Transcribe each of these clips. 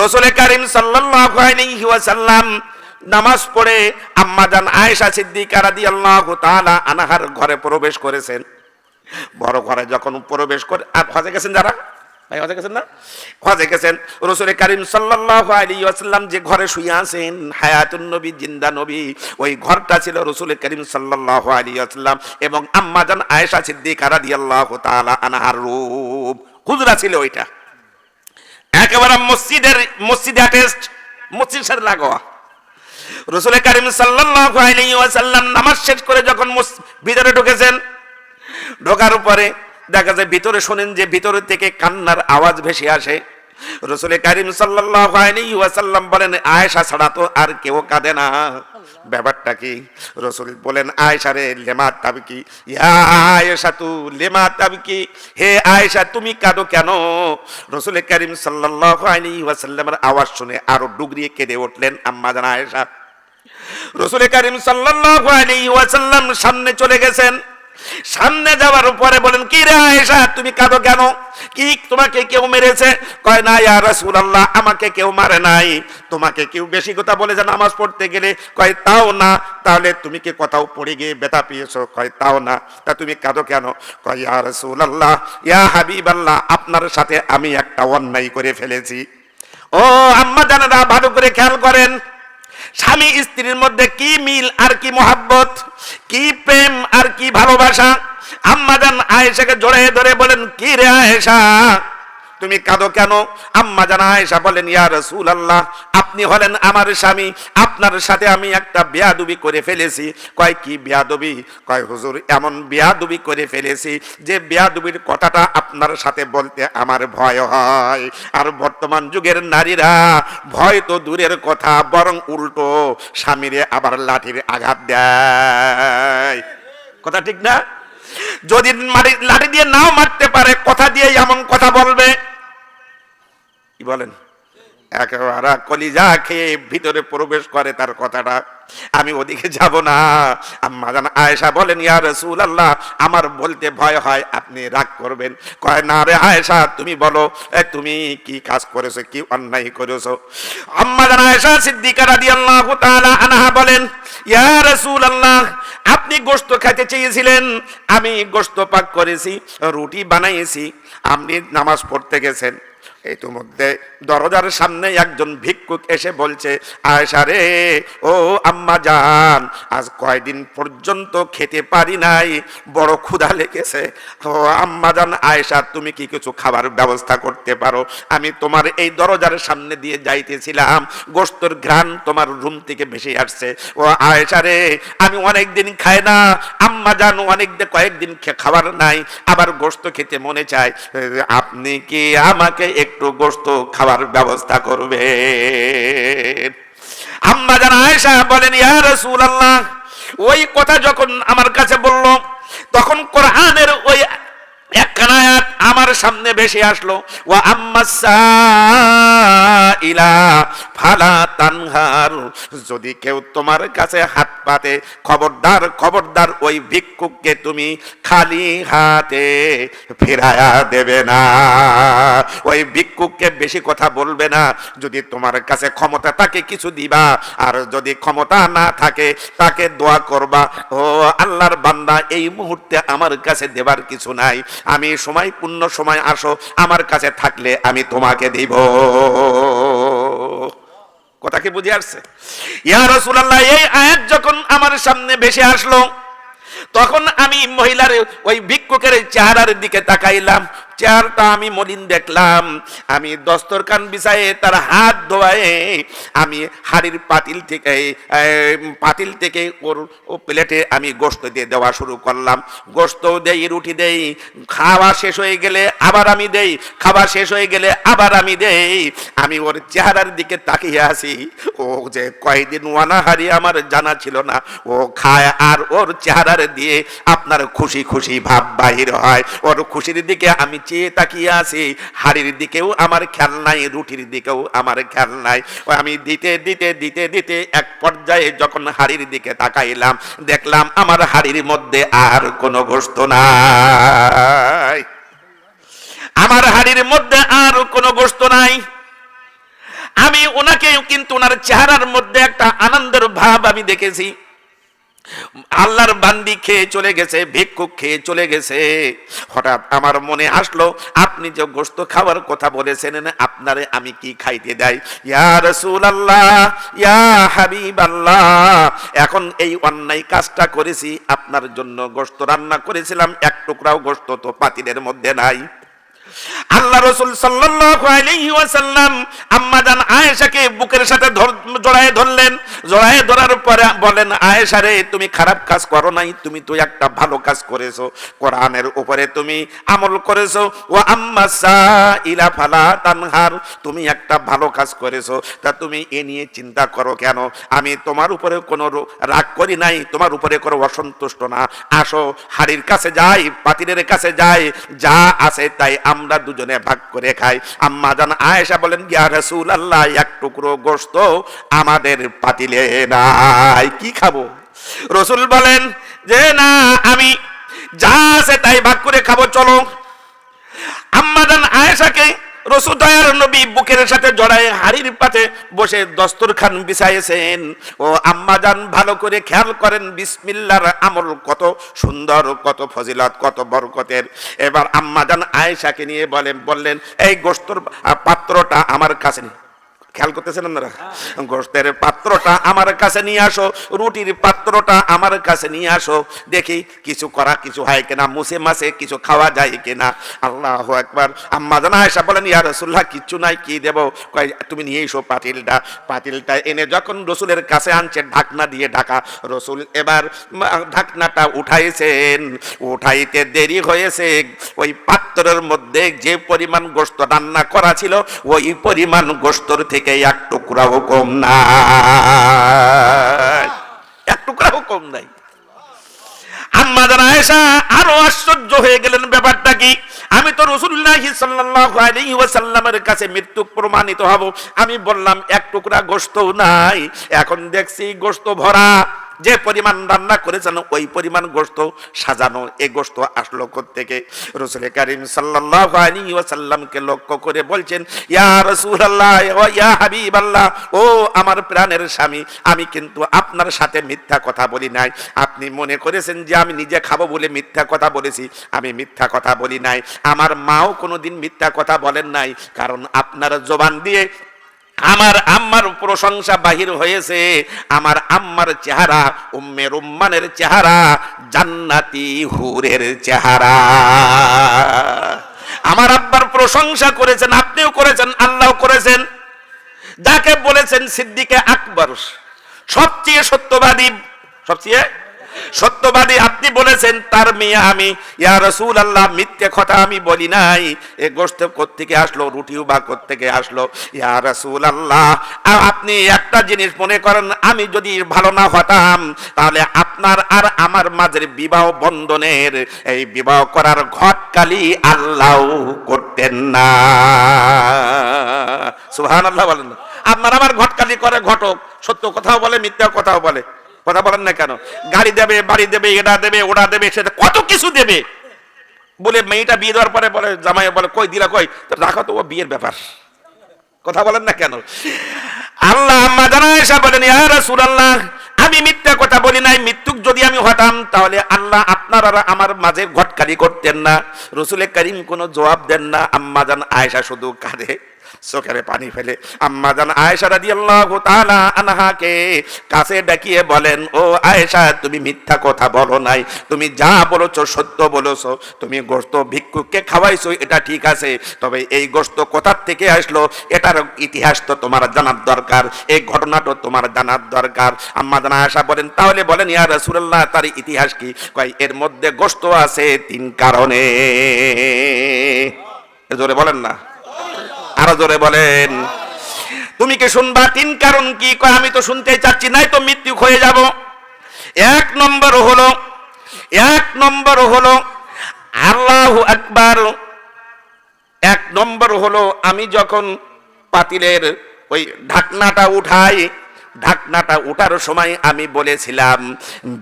রাসূল কারীম সাল্লাল্লাহু আলাইহি ওয়াসাল্লাম নামাজ পড়ে আম্মাজান আয়েশা সিদ্দিকা রাদিয়াল্লাহু তাআলা আনহার ঘরে প্রবেশ করেছেন। বড় ঘরে যখন প্রবেশ করে, আর হজে গেছেন যারা ভাই, হজে গেছেন না? হজে গেছেন। রাসূল কারীম সাল্লাল্লাহু আলাইহি ওয়াসাল্লাম যে ঘরে শুয়ে আছেন, হায়াতুন নবী, জিন্দা নবী, ওই ঘরটা ছিল রাসূল কারীম সাল্লাল্লাহু আলাইহি ওয়াসাল্লাম এবং আম্মাজান আয়েশা সিদ্দিকা রাদিয়াল্লাহু তাআলা আনহার রূম হুজরা ছিল ওইটা। একেবারে মসজিদে অ্যাটাচড, মসজিদের সাথে লাগোয়া। রাসূল কারীম সাল্লাল্লাহু আলাইহি ওয়াসাল্লাম নামাজ শেষ করে যখন ভিতরে ঢুকেছেন, ঢোকার পরে দেখা যায় ভিতরে শোনেন যে ভিতরে থেকে কান্নার আওয়াজ ভেসে আসে। রাসূল কারীম সাল্লাল্লাহু আলাইহি ওয়াসাল্লাম বলেন, আয়েশা ছাড়া তো আর কেউ কাঁদে না, ব্যাপারটা কি? রাসূল বলেন, আয়েশা রে, লেমা তাবকি, ইয়া আয়েশা তু লেমা তাবকি, হে আয়েশা তুমি কাঁদো কেন? রাসূল কারীম সাল্লাল্লাহু আলাইহি ওয়াসাল্লামের আওয়াজ শুনে আরো ডুগরিয়ে কেঁদে উঠলেন আম্মা জান আয়েশা। রাসূল কারীম সাল্লাল্লাহু আলাইহি ওয়াসাল্লাম সামনে চলে গেছেন। সামনে যাওয়ার পরে বলেন, কি রে আয়েশা তুমি কাঁদো কেন? কি তোমাকে কেউ মেরেছে? কয়, না ইয়া রাসূলুল্লাহ, আমাকে কেউ মারে নাই, তোমাকে কেউ বেশি কথা বলে যে নামাজ পড়তে গেলে। কয়, তাও না? তাহলে তুমি কি কোথাও পড়ে গিয়ে ব্যথা পেয়েছো? কয়, তাও না। তা তুমি কাঁদো কেন? কয়, ইয়া রাসূলুল্লাহ, ইয়া হাবিবাল্লাহ, আপনার সাথে আমি একটা অন্যায় করে ফেলেছি। ও আম্মা জানেরা, ভালো করে খেয়াল করেন, স্বামী স্ত্রীর মধ্যে কি মিল আর কি মহাব্বত, কি প্রেম আর কি ভালোবাসা। আম্মাজান আয়েশাকে জড়িয়ে ধরে বলেন, কি রে আয়েশা তুমি কাঁদো কেন? আম্মাজান আয়েশা বলেন, ইয়া রাসূলুল্লাহ, আপনি হলেন আমার স্বামী, আপনার সাথে আমি একটা বেয়াদবি করে ফেলেছি। কয়, কি বেয়াদবি? কয়, হুজুর এমন বেয়াদবি করে ফেলেছি যে বেয়াদবির কথাটা আপনার সাথে বলতে আমার ভয় হয়। আর বর্তমান যুগের নারীরা ভয় তো দূরের কথা, বরং উল্টো স্বামীরে আবার লাঠির আঘাত দেয়। কথা ঠিক না? যদি লাঠি দিয়ে নাও মারতে পারে, কথা দিয়ে এমন কথা বলবে, কি বলেন, একেবারে কলিজা খেয়ে ভিতরে প্রবেশ করে তার কথাটা। আমি ওদিকে যাব না। আম্মা জান আয়েশা বলেন, ইয়া রাসূলুল্লাহ, আমার বলতে ভয় হয়, আপনি রাগ করবেন। কয়, না রে আয়েশা, তুমি বলো, তুমি কি কাজ করেছো, কি অন্যায় করেছো? আম্মা জান আয়েশা সিদ্দিকা রাদিয়াল্লাহু তাআলা আনহা বলেন, ইয়া রাসূলুল্লাহ, আপনি গোশত খেতে চেয়েছিলেন, আমি গোশত পাক করেছি, রুটি বানাইছি, আপনি নামাজ পড়তে গেছেন। ইতিমধ্যে দরজার সামনে একজন ভিক্ষুক এসে বলছে, আয়েশা রে, ও আম্মা জান, আজ কয়দিন পর্যন্ত খেতে পারি নাই, বড় ক্ষুধা লেগেছে। ও আম্মা জান আয়েশা, তুমি কি কিছু খাবার ব্যবস্থা করতে পারো? আমি তোমার এই দরজার সামনে দিয়ে যাইতেছিলাম, গোশতের ঘ্রাণ তোমার রুম থেকে ভেসে আসছে। ও আয়েশা রে, আমি অনেকদিন খাই না, আম্মা জান কয়েকদিন খাবার নাই, আবার গোশত খেতে মনে চায়, আপনি কি আমাকে একটু গোশত খাবার ব্যবস্থা করবে? আম্মা জান আয়েশা বলেন, ইয়া রাসূলুল্লাহ, ওই কথা যখন আমার কাছে বলল, তখন কোরআনের ওই একখানা আয়াত আমার সামনে ভেসে আসলো, ওয়া আম্মাসাইলা ফালা তানহার, যদি কেউ তোমার কাছে হাত পাতে, খবরদার খবরদার ওই ভিক্ষুককে তুমি খালি হাতে ফিরায়া দেবে না, ওই ভিক্ষুককে বেশি কথা বলবে না। যদি তোমার কাছে ক্ষমতা থাকে কিছু দিবা, আর যদি ক্ষমতা না থাকে তাকে দোয়া করবা, ও আল্লাহর বান্দা, এই মুহূর্তে আমার কাছে দেবার কিছু নাই, আমি সময় পূর্ণ সময় আসো, আমার কাছে থাকলে আমি তোমাকে দিব। কথা কি বুঝে আসছে? ইয়া রাসূলুল্লাহ, এই আয়াত যখন আমার সামনে ভেসে আসলো, তখন আমি মহিলার ওই ভিক্ষুকের চেহারার দিকে তাকাইলাম, চেহারাটা আমি মলিন দেখলাম। আমি দস্তরখান বিছায়ে তার হাত ধোয়ায়ে আমি হাড়ির পাতিল থেকে ওর প্লেটে আমি গোশত দিয়ে দেওয়া শুরু করলাম। গোশত দেই, রুটি দেই, খাওয়া শেষ হয়ে গেলে আবার আমি দেই, খাওয়া শেষ হয়ে গেলে আবার আমি দেই। আমি ওর চেহারার দিকে তাকিয়ে আছি। ও যে কয়দিন ওয়ানাহারি আমার জানা ছিল না, ও খায় আর ওর চেহারার দিয়ে আপনার খুশি খুশি ভাব বাহির হয়। ওর খুশির দিকে আমি চেয়ে তাকিয়ে আছি, হাড়ির দিকেও আমার খেয়াল নাই, রুটির দিকেও আমার খেয়াল নাই। আমি দিতে দিতে দিতে দিতে এক পর্যায়ে যখন হাড়ির দিকে তাকাইলাম, দেখলাম আমার হাড়ির মধ্যে আর কোনো গোশত নাই, আমার হাড়ির মধ্যে আর কোনো গোশত নাই। আমি ওনাকে কিন্তু ওনার চেহারার মধ্যে একটা আনন্দের ভাব আমি দেখেছি। আল্লাহর বান্দি খেয়ে চলে গেছে, ভিক্ষুক খেয়ে চলে গেছে। হঠাৎ আমার মনে আসলো, আপনি যে গোশত খাওয়ার কথা বলেছেন, আপনারে আমি কি খাইতে দেই? ইয়া রাসূলুল্লাহ, ইয়া হাবিবাল্লাহ, এখন এই অন্যায় কাজটা করেছি, আপনার জন্য গোশত রান্না করেছিলাম, এক টুকরাও গোশত তো পাতিলের মধ্যে নাই। আল্লাহ রাসূল সাল্লাল্লাহু আলাইহি ওয়াসাল্লাম আম্মা জান আয়েশাকে বুকের সাথে জড়ায়ে ধরলেন। জড়ায়ে ধরার পরে বলেন, আয়েশা রে, তুমি খারাপ কাজ করো নাই, তুমি তো একটা ভালো কাজ করেছো, কোরআনের উপরে তুমি আমল করেছো। ওয়া আম্মা সাইলা ফালা তানহার, তুমি একটা ভালো কাজ করেছো, তা তুমি এ নিয়ে চিন্তা করো কেন? আমি তোমার উপরে কোনো রাগ করি নাই, তোমার উপরে কোনো অসন্তুষ্ট না। আসো হাড়ির কাছে যাই, পাতিলের কাছে যাই, যা আছে তাই আমরা দুজনে ভাগ করে খাই। আম্মা জান আয়েশা বলেন, ইয়া রাসূলুল্লাহ, এক টুকরো গোশত আমাদের পাতিলে নাই, কি খাবো? রাসূল বলেন যে না, আমি যা আছে তাই ভাগ করে খাবো, চলো। আম্মা জান আয়েশাকে রাসূল দয়ার নবী বুকের সাথে জড়ায় হাড়ির পাতে বসে দস্তরখান বিছাইয়েছেন। ও আম্মা জান ভালো করে খেয়াল করেন, বিসমিল্লাহর আমল কত সুন্দর, কত ফজিলত, কত বরকতের। এবার আম্মা জান আয়েশাকে নিয়ে বললেন, এই গোশতের পাত্রটা আমার কাছে নিয়ে, খেয়াল করতেছেন আপনারা, গোশতের পাত্রটা আমার কাছে নিয়ে আসো, রুটির পাত্রটা আমার কাছে নিয়ে আসো, দেখি কিছু করা কিছু হয় কিনা, মুছে মাছে কিছু খাওয়া যায় কিনা। আল্লাহু আকবার। আম্মা জান আয়েশা বলেন, ইয়া রাসূলুল্লাহ, কিচ্ছু নাই, কি দেব? কয়, তুমি নিয়ে এসো পাতিলটা এনে যখন রসুলের কাছে আনছে, ঢাকনা দিয়ে ঢাকা, রসুল এবার ঢাকনাটা উঠাইছেন। উঠাইতে দেরি হয়েছে, ওই পাত্রের মধ্যে যে পরিমাণ গোশত রান্না করা ছিল, ওই পরিমাণ গোশতর থেকে এক টুকরাও কম নাই, এক টুকরাও কম নাই। আম্মা জান আয়েশা আরো আশ্চর্য হয়ে গেলেন, ব্যাপারটা কি? আমি তো রাসূলুল্লাহ সাল্লাল্লাহু আলাইহি ওয়াসাল্লামের কাছে মৃত্যু প্রমাণিত হব, আমি বললাম এক টুকরা গোশতও নাই, এখন দেখছি গোশত ভরা, যে পরিমাণ রান্না করেছেন ওই পরিমাণ গোশত সাজানো। এই গোশত আসলো কোত্থেকে? রাসূল কারীম সাল্লাল্লাহু আলাইহি ওয়াসাল্লামকে লক্ষ্য করে বলছেন, ইয়া রাসূলুল্লাহ, ইয়া হাবিবাল্লাহ, ও আমার প্রাণের স্বামী, আমি কিন্তু আপনার সাথে মিথ্যা কথা বলি নাই। আপনি মনে করেছেন যে আমি নিজে খাবো বলে মিথ্যা কথা বলেছি, আমি মিথ্যা কথা বলি নাই। আমার মাও কোনোদিন মিথ্যা কথা বলেন নাই, কারণ আপনার জবান দিয়ে আমার আম্মার প্রশংসা বাহির হয়েছে। আমার আম্মার চেহারা উম্মে রুম্মানের চেহারা, জান্নাতি হুরের চেহারা। আমার আব্বার প্রশংসা করেছেন, আপনিও করেছেন, আল্লাহ করেছেন। যাকে বলেছেন সিদ্দিকে আকবর, সবচেয়ে সত্যবাদী, সবচেয়ে সত্যবাদী আপনি বলেছেন, তার মেয়ে আমি। ইয়া রাসূলুল্লাহ, মিথ্যে কথা আমি বলি নাই। এ গোশত কোত্থেকে আসলো, রুটিও বা কোত্থেকে আসলো? ইয়া রাসূলুল্লাহ, আপনি একটা জিনিস মনে করেন, আমি যদি ভালো না হতাম, তাহলে আপনার আর আমার মাঝের বিবাহ বন্ধনের, এই বিবাহ করার ঘটকালি আল্লাহ করতেন না। সুবহানাল্লাহ বলেন না? আপনার আমার ঘটকালি করে ঘটক, সত্য কথাও বলে, মিথ্যা কথাও বলে। কথা বলেন না কেন? গাড়ি দেবে, বাড়ি দেবে, এটা দেবে, ওটা দেবে, সেটা কত কিছু দেবে বলে মেয়েটা বিয়ে দেওয়ার পরে বলে, জামাই বলে, কই দিলা, কই রাখো তো, ও বিয়ের ব্যাপার। কথা বলেন না কেন? আল্লাহ আম্মা জান আয়েশা বলেন, ইয়া রাসূলুল্লাহ, আমি মিথ্যা কথা বলি নাই, মৃত্যুক যদি আমি হতাম তাহলে আল্লাহ আপনার আর আমার মাঝে ঘটকালি করতেন না। রাসূল কারীম কোনো জবাব দেন না। আম্মা জান আয়েশা শুধু কাঁদে, চোখের পানি ফেলে। আম্মা জান আয়েশা রাদিয়াল্লাহু তাআলা আনহাকে কাছে ডাকিয়ে বলেন, ও আয়েশা, তুমি মিথ্যা কথা বলো নাই, তুমি যা বলেছো সত্য বলেছো। তুমি গোশত ভিক্ষুককে খাওয়াইছো, এটা ঠিক আছে, তবে এই গোশত কোথার থেকে আসলো এটার ইতিহাস তো তোমার জানার দরকার, এই ঘটনাটা তোমার জানার দরকার। আম্মা জান আয়েশা বলেন, তাহলে বলেন ইয়া রাসূলুল্লাহ, তার ইতিহাস কি? কয়, এর মধ্যে গোশত আছে 3 কারণে। জোরে বলেন না, আরো জোরে বলেন। তুমি কি শুনবা? 3 কারণ কি? কয়, আমি তো শুনতেই চাচ্ছি, নাই তো মৃত্যু হয়ে যাব। এক নম্বর হলো আল্লাহু আকবার, 1 নম্বর হলো আমি যখন পাতিলের ওই ঢাকনাটা উঠাই, ঢাকনাটা উঠার সময় আমি বলেছিলাম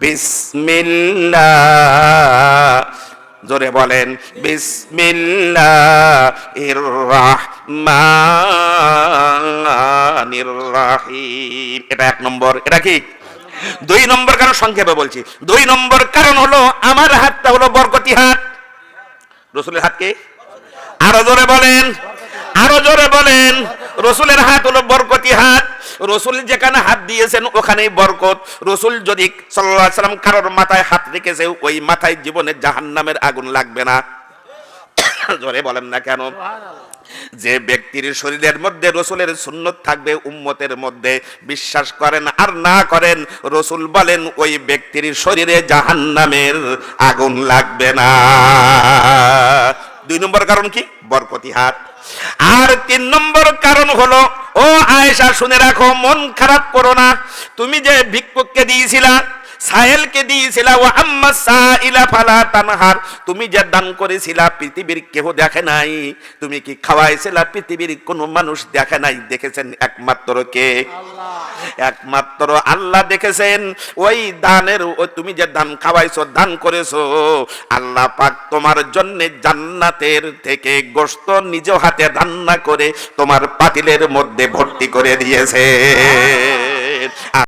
বিসমিল্লাহ জোরে বলেন বিসমিল্লাহির রাহমানির রাহিম। এটা এক নম্বর। এটা কি? দুই নম্বর কারণ, সংক্ষেপে বলছি। দুই নম্বর কারণ হলো আমার হাতটা হলো বরকতি হাত। রসুলের হাত কি? আরো জোরে বলেন, আরো জোরে বলেন। রসুলের হাত হলো বরকতি হাত। রসুল যেখানে হাত দিয়েছেন ওখানেই বরকত। রসুল যদি সাল্লাল্লাহু আলাইহি সাল্লাম কারোর মাথায় হাত রেখেছে, ওই মাথায় জীবনে জাহান্নামের আগুন লাগবে না। জোরে বলেন না কেন? যে ব্যক্তির শরীরের মধ্যে রসুলের সুন্নত থাকবে, উম্মতের মধ্যে, বিশ্বাস করেন আর না করেন, রসুল বলেন ওই ব্যক্তির শরীরে জাহান্নামের আগুন লাগবে না। দুই নম্বর কারণ কি? বরকতি হাত। আর তিন নম্বর কারণ হলো, ও আয়েশা শুনে রাখো, মন খারাপ করো না। তুমি যে ভিক্ষুককে দিয়েছিলা, সাহেলকে দিয়েছিলা, ও আম্মা সাইলা ফালা তানহার, তুমি যে দান করেছিলা পৃথিবীর কেহ দেখে নাই। তুমি কি খাওয়াইছিলা পৃথিবীর কোন মানুষ দেখে নাই। দেখেছেন একমাত্র কে? একমাত্র আল্লাহ দেখেছেন। ওই দানের, তুমি যে দান খাওয়াইছো, দান করেছো, আল্লাহ পাক তোমার জন্য জান্নাতের থেকে গোশত নিজ হাতে রান্না করে তোমার পাতিলের মধ্যে ভর্তি করে দিয়েছে।